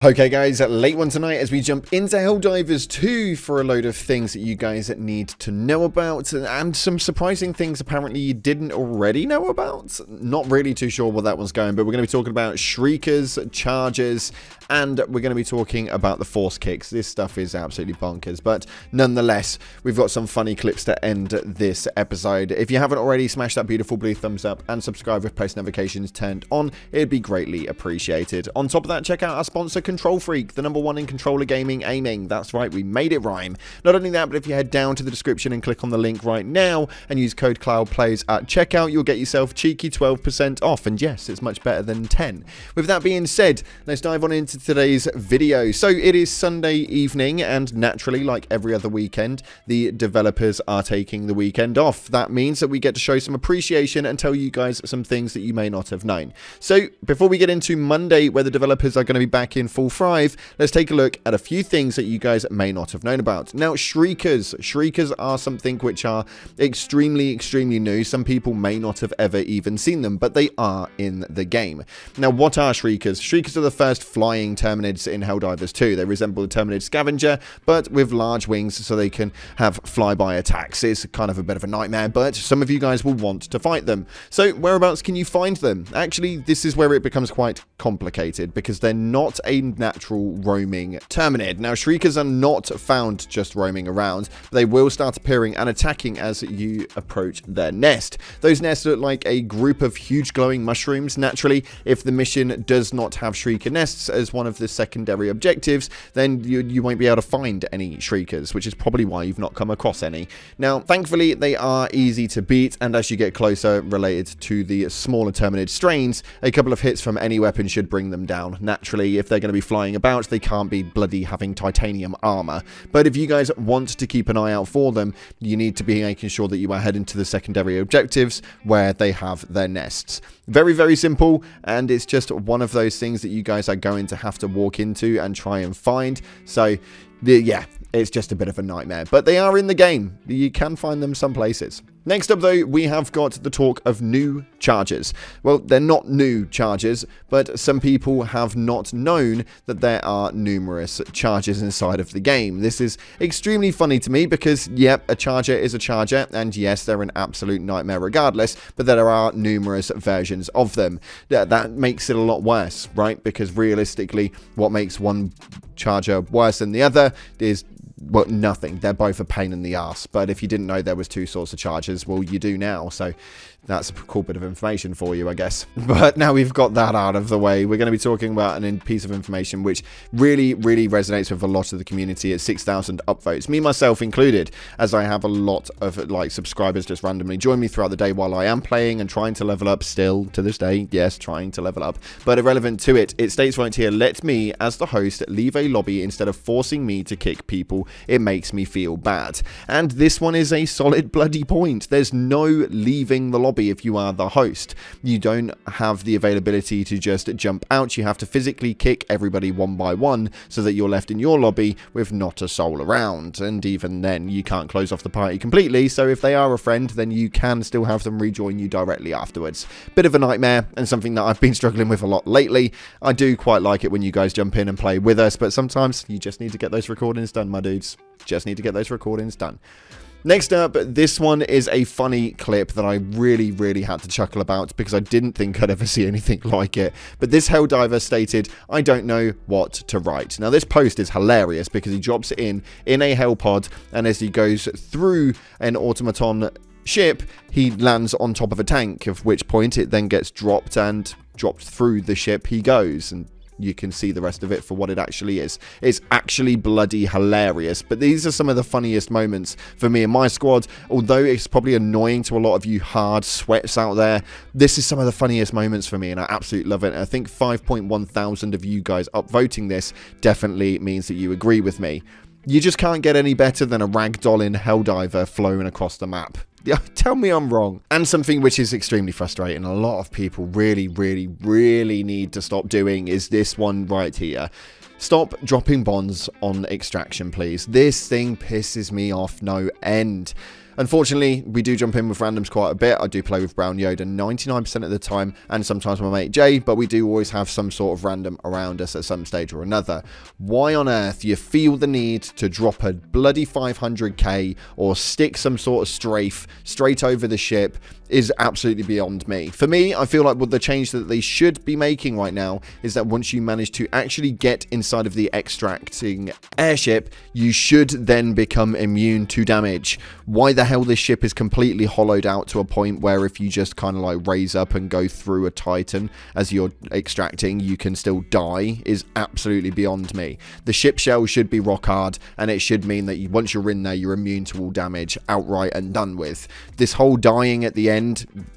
Okay guys, late one tonight as we jump into Helldivers 2 for a load of things that you guys need to know about and some surprising things apparently you didn't already know about. Not really too sure where that one's going, but we're going to be talking about Shriekers, Chargers, and we're going to be talking about the Force Kicks. This stuff is absolutely bonkers, but nonetheless, we've got some funny clips to end this episode. If you haven't already, smash that beautiful blue thumbs up and subscribe with post notifications turned on. It'd be greatly appreciated. On top of that, check out our sponsor, Control Freak, the #1 in controller gaming aiming. That's right, we made it rhyme. Not only that, but if you head down to the description and click on the link right now and use code CloudPlays at checkout, you'll get yourself cheeky 12% off. And yes, it's much better than 10. With that being said, let's dive on into today's video. So it is Sunday evening, and naturally, like every other weekend, the developers are taking the weekend off. That means that we get to show some appreciation and tell you guys some things that you may not have known. So before we get into Monday, where the developers are going to be back in full thrive, let's take a look at a few things that you guys may not have known about. Now, Shriekers are something which are extremely new. Some people may not have ever even seen them, but they are in the game. Now, what are Shriekers? Shriekers are the first flying Terminids in Helldivers 2. They resemble a Terminid scavenger, but with large wings so they can have flyby attacks. It's kind of a bit of a nightmare, but some of you guys will want to fight them. So whereabouts can you find them? Actually, this is where it becomes quite complicated because they're not a natural roaming Terminid. Now, Shriekers are not found just roaming around. They will start appearing and attacking as you approach their nest. Those nests look like a group of huge glowing mushrooms. Naturally, if the mission does not have Shrieker nests as one of the secondary objectives, then you won't be able to find any Shriekers, which is probably why you've not come across any. Now, thankfully, they are easy to beat, and as you get closer, related to the smaller Terminid strains, a couple of hits from any weapon should bring them down. Naturally, if they're going to be flying about, they can't be bloody having titanium armor. But if you guys want to keep an eye out for them, you need to be making sure that you are heading to the secondary objectives where they have their nests. Very simple, and it's just one of those things that you guys are going to have to walk into and try and find. So, yeah, it's just a bit of a nightmare. But they are in the game. You can find them some places. Next up, though, we have got the talk of new Chargers. Well, they're not new Chargers, but some people have not known that there are numerous Chargers inside of the game. This is extremely funny to me because, yep, a Charger is a Charger, and yes, they're an absolute nightmare regardless, but there are numerous versions of them. That makes it a lot worse, right? Because realistically, what makes one Charger worse than the other is, well, nothing. They're both a pain in the ass. But if you didn't know there was two sorts of Chargers, well, you do now. So that's a cool bit of information for you, I guess. But now we've got that out of the way, we're going to be talking about a piece of information which really resonates with a lot of the community at 6,000 upvotes, me myself included, as I have a lot of subscribers just randomly join me throughout the day while I am playing and trying to level up still to this day. Yes, trying to level up. But irrelevant to it, it states right here, let me, as the host, leave a lobby instead of forcing me to kick people. It makes me feel bad. And this one is a solid bloody point. There's no leaving the lobby if you are the host. You don't have the availability to just jump out. You have to physically kick everybody one by one so that you're left in your lobby with not a soul around. And even then, you can't close off the party completely. So if they are a friend, then you can still have them rejoin you directly afterwards. Bit of a nightmare and something that I've been struggling with a lot lately. I do quite like it when you guys jump in and play with us, but sometimes you just need to get those recordings done, my dudes. Just need to get those recordings done. Next up, this one is a funny clip that I really had to chuckle about because I didn't think I'd ever see anything like it. But this Helldiver stated, I don't know what to write. Now, this post is hilarious because he drops it in a hell pod, and as he goes through an automaton ship, he lands on top of a tank, at which point it then gets dropped, and dropped through the ship he goes, and you can see the rest of it for what it actually is. It's actually bloody hilarious, but these are some of the funniest moments for me and my squad. Although it's probably annoying to a lot of you hard sweats out there, this is some of the funniest moments for me, and I absolutely love it. And I think 5.1 thousand of you guys upvoting this definitely means that you agree with me. You just can't get any better than a ragdoll in Helldiver flown across the map. Yeah, tell me I'm wrong. And something which is extremely frustrating, a lot of people really need to stop doing, is this one right here. Stop dropping bombs on extraction, please. This thing pisses me off no end. Unfortunately, we do jump in with randoms quite a bit. I do play with Brown Yoda 99% of the time, and sometimes my mate Jay, but we do always have some sort of random around us at some stage or another. Why on earth you feel the need to drop a bloody 500k or stick some sort of strafe straight over the ship is absolutely beyond me. For me, I feel like what the change that they should be making right now is that once you manage to actually get inside of the extracting airship, you should then become immune to damage. Why the hell this ship is completely hollowed out to a point where if you just kind of like raise up and go through a Titan as you're extracting, you can still die is absolutely beyond me. The ship shell should be rock hard, and it should mean that once you're in there, you're immune to all damage outright and done with. This whole dying at the end,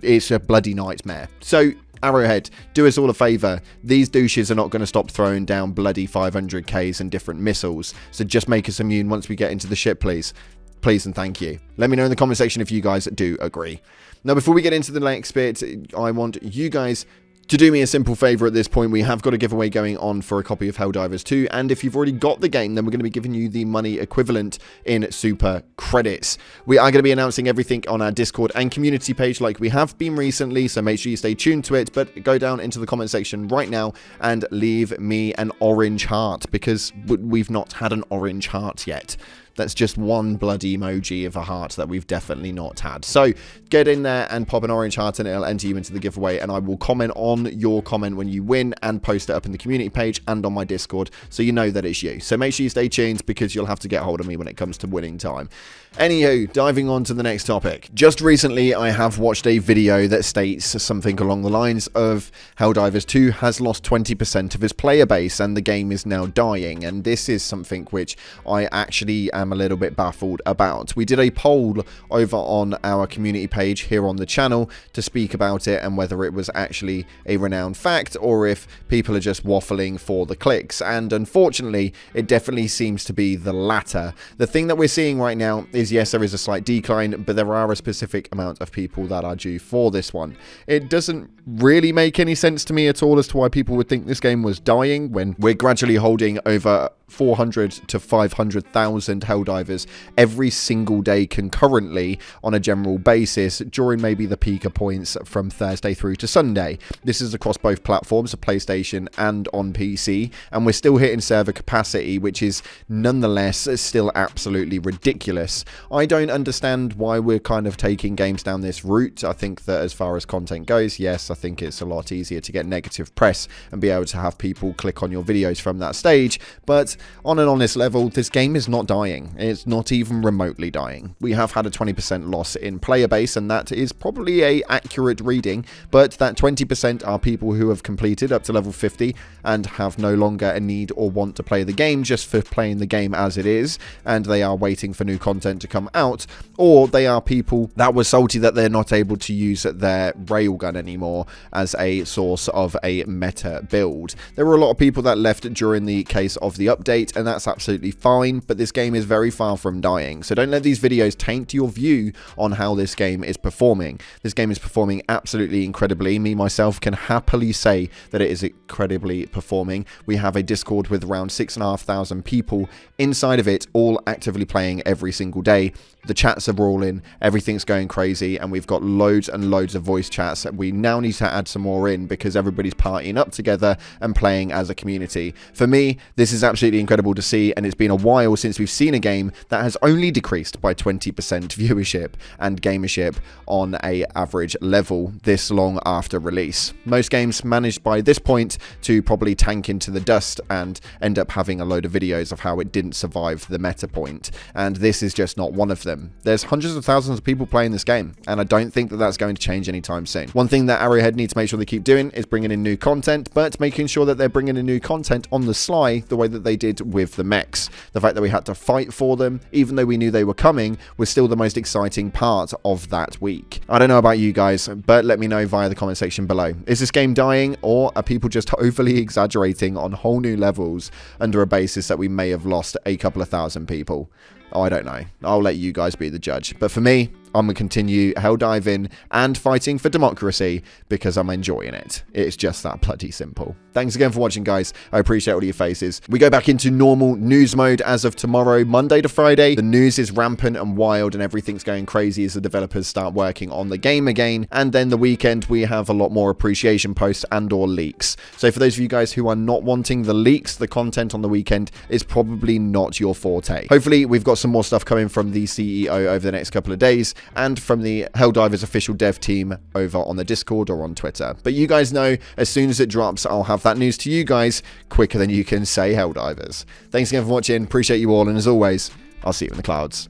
it's a bloody nightmare. So Arrowhead, do us all a favour. These douches are not going to stop throwing down bloody 500Ks and different missiles. So just make us immune once we get into the ship, please. Please and thank you. Let me know in the comment section if you guys do agree. Now, before we get into the next bit, I want you guys to do me a simple favour at this point. We have got a giveaway going on for a copy of Helldivers 2, and if you've already got the game, then we're going to be giving you the money equivalent in super credits. We are going to be announcing everything on our Discord and community page like we have been recently, so make sure you stay tuned to it, but go down into the comment section right now and leave me an orange heart, because we've not had an orange heart yet. That's just one bloody emoji of a heart that we've definitely not had. So get in there and pop an orange heart and it'll enter you into the giveaway, and I will comment on your comment when you win and post it up in the community page and on my Discord so you know that it's you. So make sure you stay tuned, because you'll have to get hold of me when it comes to winning time. Anywho, diving on to the next topic. Just recently, I have watched a video that states something along the lines of Helldivers 2 has lost 20% of its player base and the game is now dying. And this is something which I actually am a little bit baffled about. We did a poll over on our community page here on the channel to speak about it and whether it was actually a renowned fact or if people are just waffling for the clicks. And unfortunately, it definitely seems to be the latter. The thing that we're seeing right now is, yes, there is a slight decline, but there are a specific amount of people that are due for this one. It doesn't really make any sense to me at all as to why people would think this game was dying when we're gradually holding over 400 to 500,000 Helldivers every single day concurrently on a general basis during maybe the peaker points from Thursday through to Sunday. This is across both platforms, PlayStation and on PC, and we're still hitting server capacity, which is nonetheless still absolutely ridiculous. I don't understand why we're kind of taking games down this route. I think that as far as content goes, yes, I think it's a lot easier to get negative press and be able to have people click on your videos from that stage, but on an honest level, this game is not dying. It's not even remotely dying. We have had a 20% loss in player base, and that is probably a accurate reading, but that 20% are people who have completed up to level 50 and have no longer a need or want to play the game just for playing the game as it is, and they are waiting for new content to come out, or they are people that were salty that they're not able to use their railgun anymore as a source of a meta build. There were a lot of people that left during the case of the update, and that's absolutely fine, but this game is very far from dying, so don't let these videos taint your view on how this game is performing. This game is performing absolutely incredibly. Me myself can happily say that it is incredibly performing. We have a Discord with around 6,500 people inside of it, all actively playing every single day. The chats are brawling, everything's going crazy, and we've got loads and loads of voice chats. We now need to add some more in because everybody's partying up together and playing as a community. For me, this is absolutely incredible to see, and it's been a while since we've seen a game that has only decreased by 20% viewership and gamership on a average level this long after release. Most games managed by this point to probably tank into the dust and end up having a load of videos of how it didn't survive the meta point, and this is just not one of them. There's hundreds of thousands of people playing this game, and I don't think that that's going to change anytime soon. One thing that Arrowhead needs to make sure they keep doing is bringing in new content, but making sure that they're bringing in new content on the sly the way that they did with the mechs. The fact that we had to fight for them, even though we knew they were coming, was still the most exciting part of that week. I don't know about you guys, but let me know via the comment section below. Is this game dying, or are people just overly exaggerating on whole new levels under a basis that we may have lost a couple of thousand people? Oh, I don't know. I'll let you guys be the judge. But for me, I'm going to continue helldiving and fighting for democracy because I'm enjoying it. It's just that bloody simple. Thanks again for watching, guys. I appreciate all your faces. We go back into normal news mode as of tomorrow, Monday to Friday. The news is rampant and wild and everything's going crazy as the developers start working on the game again. And then the weekend, we have a lot more appreciation posts and or leaks. So for those of you guys who are not wanting the leaks, the content on the weekend is probably not your forte. Hopefully, we've got some more stuff coming from the CEO over the next couple of days and from the Helldivers official dev team over on the Discord or on Twitter. But you guys know, as soon as it drops, I'll have that news to you guys quicker than you can say Helldivers. Thanks again for watching. Appreciate you all. And as always, I'll see you in the clouds.